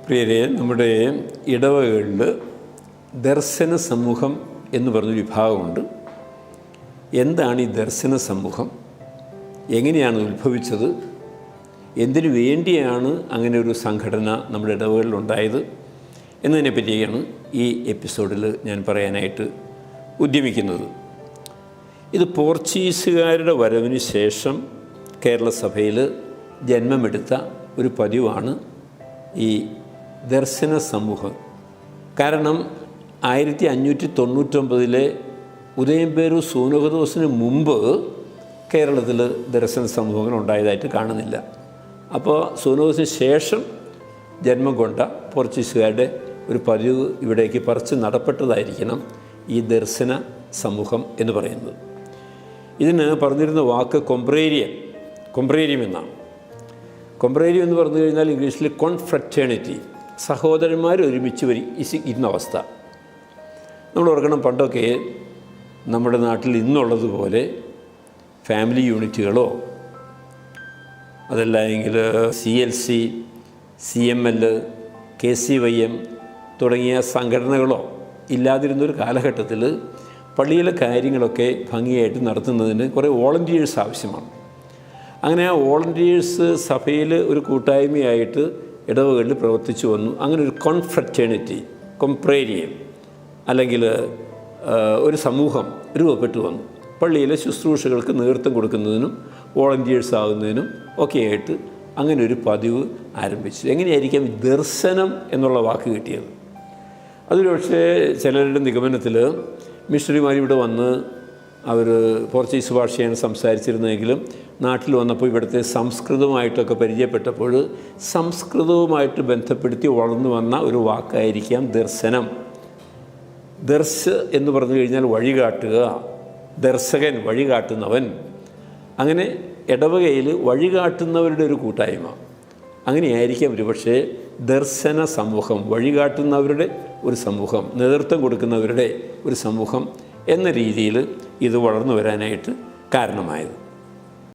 പ്രിയരെ, നമ്മുടെ ഇടവകളിൽ ദർശന സമൂഹം എന്ന് പറഞ്ഞൊരു വിഭാഗമുണ്ട്. എന്താണ് ഈ ദർശന സമൂഹം? എങ്ങനെയാണ് ഉത്ഭവിച്ചത്? എന്തിനു വേണ്ടിയാണ് അങ്ങനെ ഒരു സംഘടന നമ്മുടെ ഇടവകളിൽ ഉണ്ടായത് എന്നതിനെ പറ്റിയാണ് ഈ എപ്പിസോഡിൽ ഞാൻ പറയാനായിട്ട് ഉദ്യമിക്കുന്നത്. ഇത് പോർച്ചുഗീസുകാരുടെ വരവിന് ശേഷം കേരള സഭയിൽ ജന്മമെടുത്ത ഒരു പതിവാണ് ഈ ദർശന സമൂഹം. കാരണം 1599 ഉദയംപേരൂർ സൂനകദോസിന് മുമ്പ് കേരളത്തിൽ ദർശന സമൂഹങ്ങൾ ഉണ്ടായതായിട്ട് കാണുന്നില്ല. അപ്പോൾ സൂനകദോസിന് ശേഷം ജന്മം കൊണ്ട പോർച്ചുഗീസുകാരുടെ ഒരു പതിവ് ഇവിടേക്ക് പറിച്ച് നടപ്പെട്ടതായിരിക്കണം ഈ ദർശന സമൂഹം എന്ന് പറയുന്നത്. ഇതിന് പറഞ്ഞിരുന്ന വാക്ക് കൊംബ്രേരിയം എന്നാണ്. കൊംബ്രേരിയം എന്ന് പറഞ്ഞു കഴിഞ്ഞാൽ ഇംഗ്ലീഷിൽ കോൺഫ്രറ്റേണിറ്റി, സഹോദരന്മാർ ഒരുമിച്ച് ഇരുന്ന അവസ്ഥ. നമ്മൾ ഓർക്കണം, പണ്ടൊക്കെ നമ്മുടെ നാട്ടിൽ ഇന്നുള്ളതുപോലെ ഫാമിലി യൂണിറ്റുകളോ അതല്ലെങ്കിൽ CLC, CML, KCYM തുടങ്ങിയ സംഘടനകളോ ഇല്ലാതിരുന്നൊരു കാലഘട്ടത്തിൽ പള്ളിയിലെ കാര്യങ്ങളൊക്കെ ഭംഗിയായിട്ട് നടത്തുന്നതിന് കുറേ വോളണ്ടിയേഴ്സ് ആവശ്യമാണ്. അങ്ങനെ ആ വോളണ്ടിയേഴ്സ് സഭയിൽ ഒരു കൂട്ടായ്മയായിട്ട് ഇടവകളിൽ പ്രവർത്തിച്ചു വന്നു. അങ്ങനെ ഒരു കോൺഫ്രറ്റേണിറ്റി, കൊംപ്രേരിയം അല്ലെങ്കിൽ ഒരു സമൂഹം രൂപപ്പെട്ടു വന്നു. പള്ളിയിലെ ശുശ്രൂഷകൾക്ക് നേതൃത്വം കൊടുക്കുന്നതിനും വോളണ്ടിയേഴ്സ് ആകുന്നതിനും ഒക്കെയായിട്ട് അങ്ങനെ ഒരു പതിവ് ആരംഭിച്ചു. എങ്ങനെയായിരിക്കാം ദർശനം എന്നുള്ള വാക്ക് കിട്ടിയത്? അതൊരു പക്ഷേ ചിലരുടെ നിഗമനത്തിൽ മിഷണറിമാരിവിടെ വന്ന് അവർ പോർച്ചുഗീസ് ഭാഷയാണ് സംസാരിച്ചിരുന്നതെങ്കിലും നാട്ടിൽ വന്നപ്പോൾ ഇവിടുത്തെ സംസ്കൃതവുമായിട്ടൊക്കെ പരിചയപ്പെട്ടപ്പോൾ സംസ്കൃതവുമായിട്ട് ബന്ധപ്പെടുത്തി വളർന്നു വന്ന ഒരു വാക്കായിരിക്കാം ദർശനം. ദർശ് എന്ന് പറഞ്ഞു കഴിഞ്ഞാൽ വഴികാട്ടുക, ദർശകൻ, വഴികാട്ടുന്നവൻ. അങ്ങനെ ഇടവകയിൽ വഴികാട്ടുന്നവരുടെ ഒരു കൂട്ടായ്മ. അങ്ങനെയായിരിക്കാം ഒരു പക്ഷേ ദർശന സമൂഹം, വഴികാട്ടുന്നവരുടെ ഒരു സമൂഹം, നേതൃത്വം കൊടുക്കുന്നവരുടെ ഒരു സമൂഹം എന്ന രീതിയിൽ ഇത് വളർന്നു വരാനായിട്ട് കാരണമായത്.